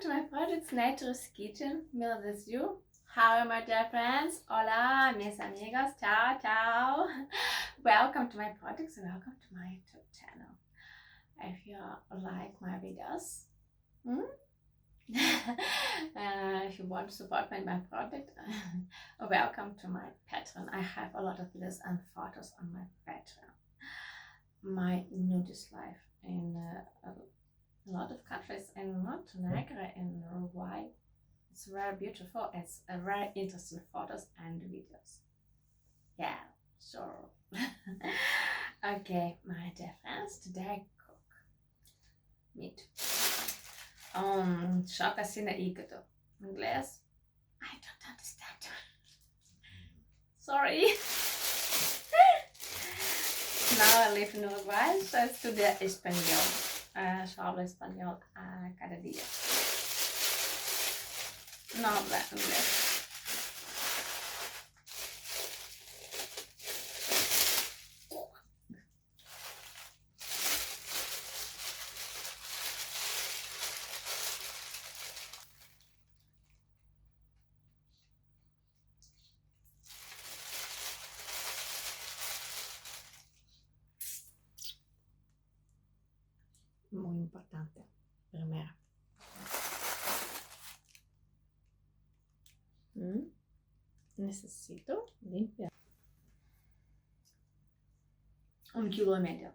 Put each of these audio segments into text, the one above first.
to my project Naturist Kitchen. Mila with you. How are my dear friends? Hola, mis amigos. Ciao, ciao. Welcome to my projects and welcome to my YouTube channel. If you like my videos, if you want to support me in my project, welcome to my Patreon. I have a lot of videos and photos on my Patreon. My nudist life in a lot of countries in Montenegro, in Uruguay. It's very beautiful. It's a very interesting photos and videos. Yeah, sure. Okay, my dear friends, today I cook meat. Šoka si na įkatu. Inglés? I don't understand. Sorry. Now I live in Uruguay, so I studio español. Yo hablo español cada día. No hablo inglés. Muy importante. Primero. Necesito limpiar 1,5 kilos.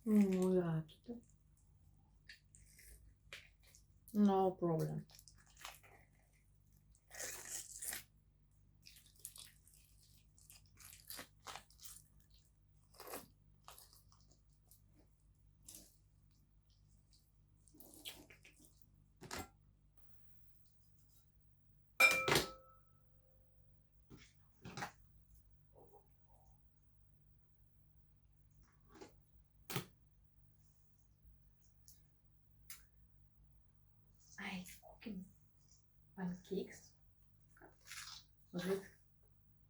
Muy rápido. No problem. I cooking pancakes with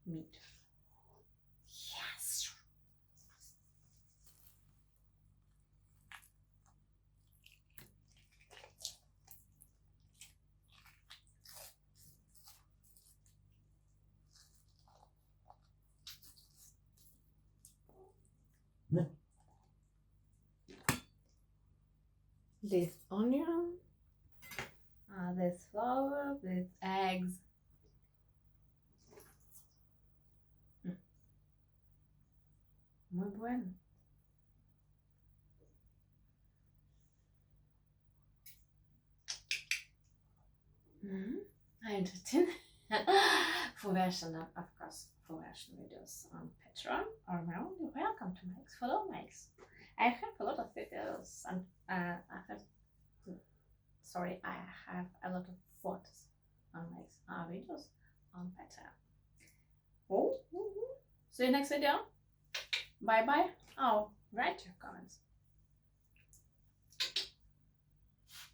meat. Yes. This onion. This flour with eggs. Muy bueno. Interesting. For version, of course, for version videos on Patreon or now, you're welcome to make follow makes. I have a lot of videos and I have a lot of photos on my videos on Patreon. See you next video. Bye bye. Oh, right.